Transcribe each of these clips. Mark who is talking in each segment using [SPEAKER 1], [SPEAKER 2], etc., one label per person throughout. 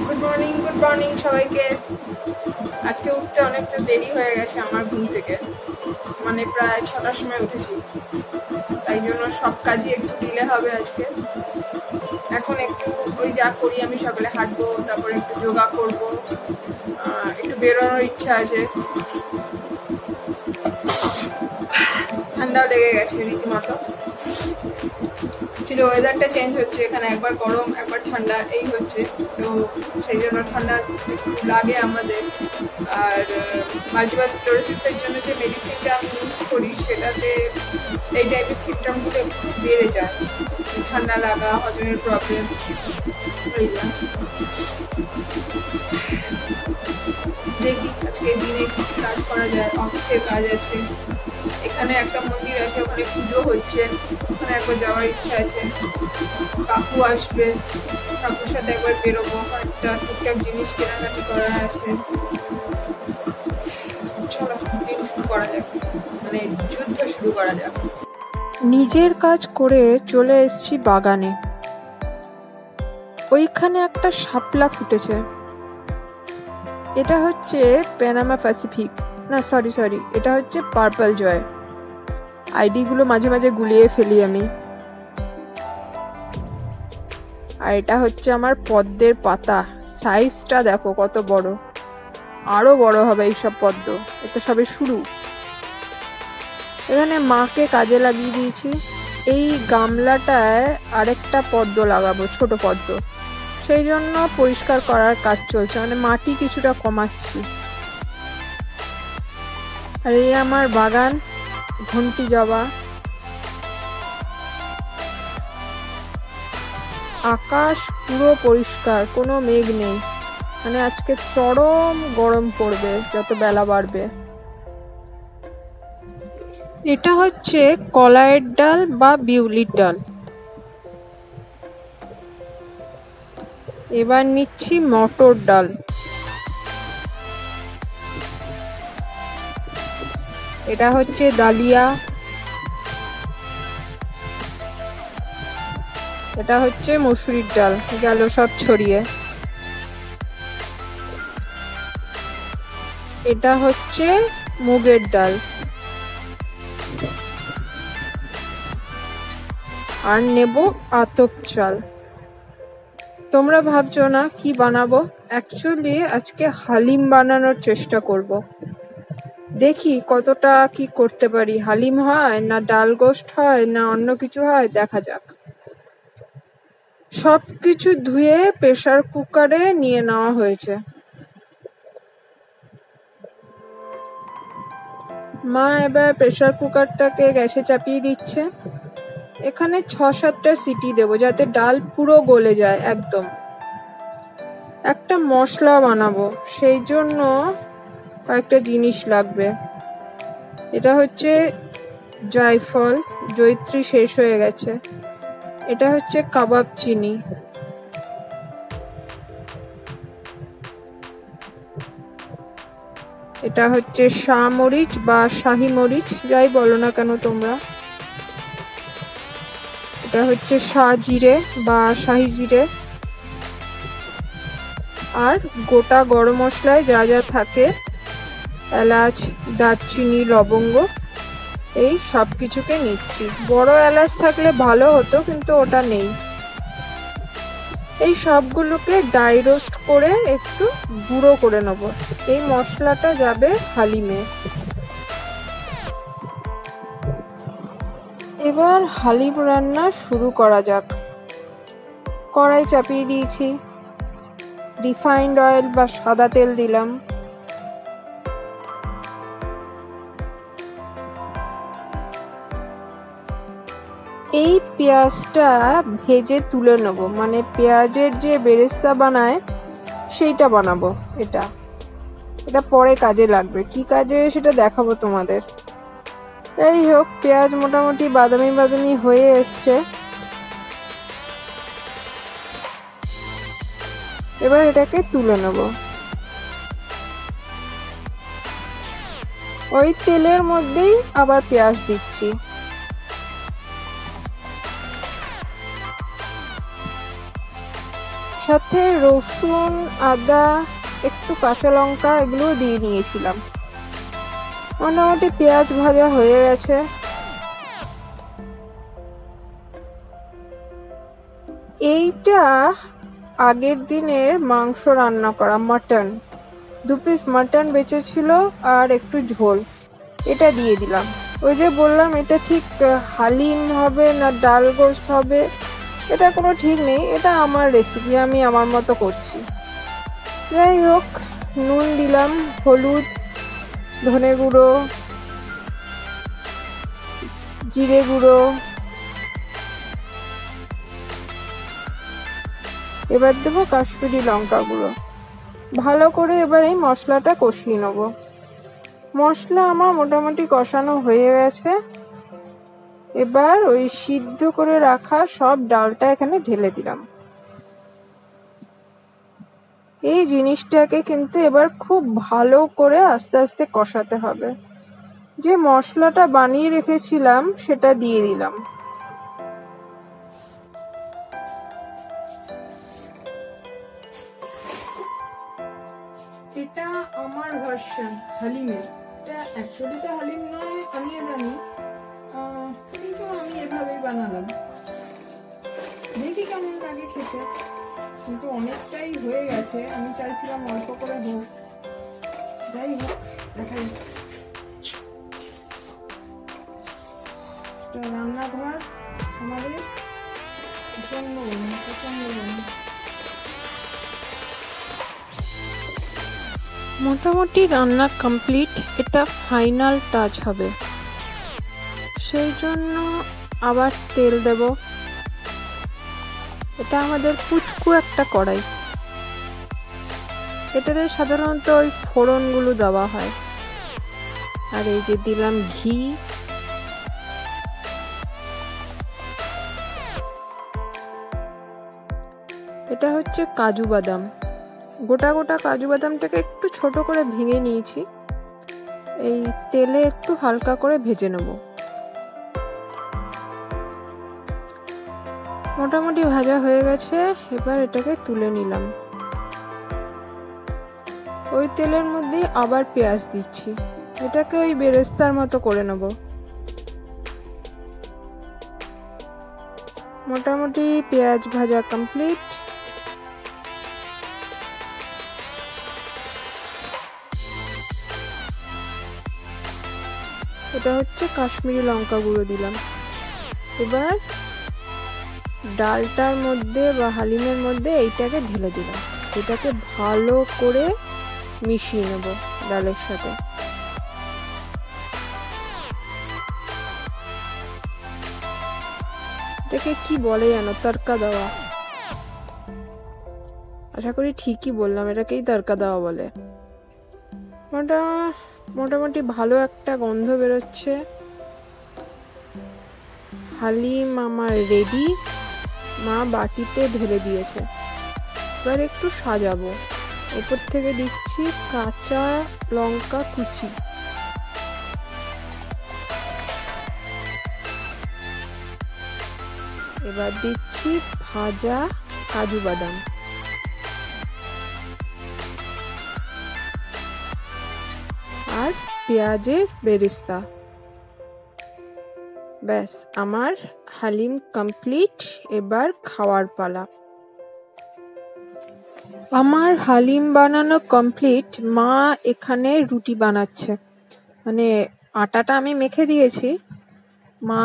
[SPEAKER 1] Good morning সবাইকে। আজকে উঠতে অনেকটা দেরি হয়ে গেছে আমার ঘুম থেকে, মানে প্রায় 6টার সময় উঠেছি, তাই জন্য সব কাজই একটু ডিলে হবে আজকে। এখন একটু ওই যা করি আমি সকালে হাঁটবো, তারপরে একটু যোগা করবো, একটু বেরোনোর ইচ্ছা আছে। ঠান্ডাও লেগে গেছে রীতিমতো। অ্যাকচুয়ালি ওয়েদারটা চেঞ্জ হচ্ছে, এখানে একবার গরম একবার ঠান্ডা এই হচ্ছে, তো সেই জন্য ঠান্ডা একটু লাগে আমাদের। আর মাল্টিপাল স্ক্লেরোসিসের জন্য যে মেডিসিনটা আমি ইউজ করি সেটাতে এই টাইপের সিমটমগুলো একটু বেড়ে যায়, ঠান্ডা লাগা, হজমের প্রবলেম হয়ে যায়। দেখি আজকে দিনে কি কাজ করা যায়, অফিসের কাজ আছে, এখানে একটা মন্দির আছে ওখানে পুজো হচ্ছে, ওখানে একবার যাওয়ার ইচ্ছা আছে। কাকু আসবে, কাকুর সাথে একবার বেরোবো, একটা টুকটাক জিনিস কেনাকাটি করা আছে। চলো দিন শুরু করা যাক, মানে যুদ্ধ শুরু করা যাক।
[SPEAKER 2] নিজের কাজ করে চলে এসেছি বাগানে। ওইখানে একটা শাপলা ফুটেছে। এটা হচ্ছে প্যানামা প্যাসিফিক, না সরি এটা হচ্ছে পার্পল জয়। আইডিগুলো মাঝে মাঝে গুলিয়ে ফেলি আমি। আর এটা হচ্ছে আমার পদ্মের পাতা, সাইজটা দেখো কত বড়, আরো বড় হবে এইসব পদ্ম, এটা সবে শুরু। এখানে মাকে কাজে লাগিয়ে দিয়েছি। এই গামলাটায় আরেকটা পদ্ম লাগাবো, ছোট পদ্ম, সেই জন্য পরিষ্কার করার কাজ চলছে, মানে মাটি কিছুটা কমাচ্ছি। আর এই আমার বাগান, ঘন্টি জবা। আকাশ পুরো পরিষ্কার, কোনো মেঘ নেই, মানে আজকে চরম গরম পড়বে যত বেলা বাড়বে। এটা হচ্ছে কলাইয়ের ডাল বা বিউলির ডাল। এবার নিচ্ছি মটর ডাল। এটা হচ্ছে ডালিয়া। এটা হচ্ছে মসুরির ডাল, গেল সব ছড়িয়ে। এটা হচ্ছে মুগের ডাল। আর নেব আতপ চাল। তোমরা ভাবছো না কি বানাবো? অ্যাকচুয়ালি আজকে হালিম বানানোর চেষ্টা করব। দেখি কতটা কি করতে পারি। হালিম হয় না ডাল গোস্ট হয় না অন্য কিছু হয়, দেখা যাক। সব কিছু ধুয়ে প্রেসার কুকারে নিয়ে নেওয়া হয়েছে। মা এবার প্রেসার কুকারটাকে গ্যাসে চাপিয়ে দিচ্ছে। এখানে 6-7টা সিটি দেবো যাতে ডাল পুরো গলে যায় একদম। একটা মশলা বানাবো, সেই জন্য কয়েকটা জিনিস লাগবে। এটা হচ্ছে জায়ফল, জয়িত্রী শেষ হয়ে গেছে। এটা হচ্ছে কাবাব চিনি। এটা হচ্ছে শাহ মরিচ বা শাহি মরিচ, যাই বলো না কেন তোমরা। এটা হচ্ছে শাহ জিরে বা শাহি জিরে। আর গোটা গরম মশলায় যা যা থাকে, এলাচ, দারচিনি, লবঙ্গ, এই সব কিছুকে নিচ্ছি। বড় এলাচ থাকলে ভালো হতো, কিন্তু ওটা নেই। এই সবগুলোকে ড্রাই রোস্ট করে একটু গুঁড়ো করে নেব। এই মশলাটা যাবে হালিমে। এবার হালিম রান্না শুরু করা যাক। কড়াই চাপিয়ে দিয়েছি, রিফাইন্ড অয়েল বা সাদা তেল দিলাম। এই পেঁয়াজটা ভেজে তুলে নেব, মানে পেঁয়াজের যে বেরেস্তা বানায় সেইটা বানাবো। এটা পরে কাজে লাগবে, কি কাজে সেটা দেখাবো তোমাদের। এই হোক, পেঁয়াজ মোটামুটি বাদামি বাদামি হয়ে এসছে। এবার এটাকে তুলে নেব। ওই তেলের মধ্যেই আবার পেঁয়াজ দিচ্ছি। সাথে রসুন, আদা, একটু কাঁচা লঙ্কা এগুলো দিয়ে নিয়েছিলাম। মোটামুটি পেঁয়াজ ভাজা হয়ে গেছে। এইটা আগের দিনের মাংস রান্না করা, মাটন। 2 পিস মাটন বেঁচেছিল আর একটু ঝোল, এটা দিয়ে দিলাম। ওই যে বললাম এটা ঠিক হালিম হবে না ডাল গোস্ত হবে এটা কোনো ঠিক নেই, এটা আমার রেসিপি, আমি আমার মতো করছি। যাই হোক, নুন দিলাম, হলুদ, ধনে গুঁড়ো, জিরে গুঁড়ো, এবার দেবো কাশ্মীরি লঙ্কা গুঁড়ো। ভালো করে এবার এই মশলাটা কষিয়ে নেব। মশলা আমার মোটামুটি কষানো হয়ে গেছে। এবার ওই সিদ্ধ করে রাখা সব ডালটা এখানে ঢেলে দিলাম। এই জিনিসটাকে কিন্তু এবার খুব ভালো করে আস্তে আস্তে কষাতে হবে। যে মশলাটা বানিয়ে রেখেছিলাম সেটা দিয়ে দিলাম। এটা আমার ভার্সন হালিমের। এটা অ্যাকচুয়ালি তো হালিম নয়, আমিও জানি, কিন্তু আমি এভাবেই বানালাম। দেখি কেমন লাগে খেতে, কিন্তু অনেকটাই হয়ে গেছে, আমি চাইছিলাম অল্প করে হোক। যাই হোক, দেখা যাচ্ছে। রান্নাঘর আমাদের প্রচন্ড মোটামুটি রান্না কমপ্লিট। এটা ফাইনাল টাচ হবে, সেই জন্য আবার তেল দেব। এটা আমাদের কুচকু একটা কড়াই, এটাতে সাধারণত ওই ফোড়নগুলো দেওয়া হয়। আর এই যে দিলাম ঘি, এটা হচ্ছে কাজু বাদাম। গোটা গোটা কাজু বাদামটাকে একটু ছোট করে ভেঙে নিয়েছি, এই তেলে একটু হালকা করে ভেজে নেব। মোটামুটি ভাজা হয়ে গেছে, এবার এটাকে তুলে নিলাম। ওই তেলের মধ্যে আবার পেঁয়াজ দিচ্ছি, এটাকে ওই বেরেস্তার মতো করে নেব। মোটামুটি পেঁয়াজ ভাজা কমপ্লিট। এটা হচ্ছে কাশ্মীরি লঙ্কা গুঁড়ো দিলাম। এবার ডালটার মধ্যে বা হালিমের মধ্যে এইটাকে ঢেলে দিলাম। এটাকে ভালো করে মিশিয়ে নেব ডালের সাথে। এটাকে কি বলে জানো? তড়কা দেওয়া। আশা করি ঠিকই বললাম, এটাকেই তড়কা দেওয়া বলে। মোটামুটি ভালো একটা গন্ধ বেরোচ্ছে। হালিম আমার রেডি, মা বাটিতে ঢেলে দিয়েছে। এবার একটু সাজাবো, উপর থেকে দিচ্ছি কাঁচা লঙ্কা কুচি। এবার দিচ্ছি ভাজা কাজু বাদাম। আর পেঁয়াজের বেরেস্তা। ব্যাস, আমার হালিম কমপ্লিট। এবার খাওয়ার পালা। আমার হালিম বানানো কমপ্লিট। মা এখানে রুটি বানাচ্ছে, মানে আটাটা আমি মেখে দিয়েছি, মা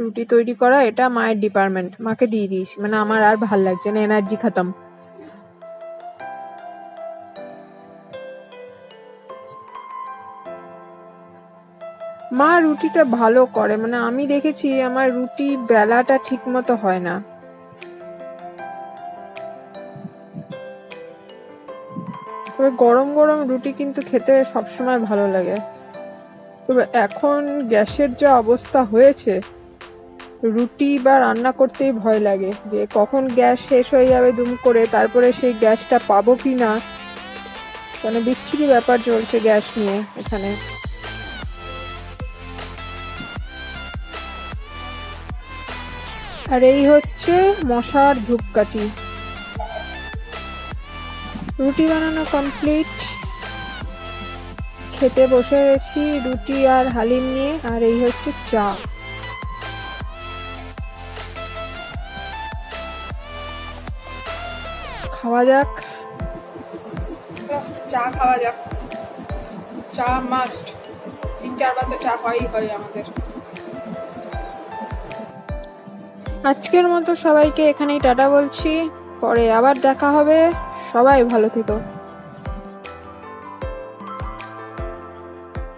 [SPEAKER 2] রুটি তৈরি করা এটা মায়ের ডিপার্টমেন্ট, মাকে দিয়ে দিয়েছি। মানে আমার আর ভাল লাগছে না, এনার্জি খতম। মা রুটিটা ভালো করে, মানে আমি দেখেছি আমার রুটি বেলাটা ঠিক মতো হয় না। তবে গরম গরম রুটি কিন্তু খেতে সবসময় ভালো লাগে। তবে এখন গ্যাসের যা অবস্থা হয়েছে, রুটি বা রান্না করতেই ভয় লাগে যে কখন গ্যাস শেষ হয়ে যাবে দুম করে, তারপরে সেই গ্যাসটা পাবো কি না। মানে বিচ্ছিরি ব্যাপার চলছে গ্যাস নিয়ে এখানে। আর এই হচ্ছে মশার ধূপকাঠি। রুটি বানানো কমপ্লিট, খেতে বসে গেছি রুটি আর হালিম নিয়ে। আর এই হচ্ছে চা। খাওয়া যাক।
[SPEAKER 1] চা খাওয়া যাক, চা মাস্ট, 3-4 বার তো চা হয় আমাদের।
[SPEAKER 2] আজকের মতো সবাইকে এখানেই টাটা বলছি, পরে আবার দেখা হবে। সবাই ভালো থেকো।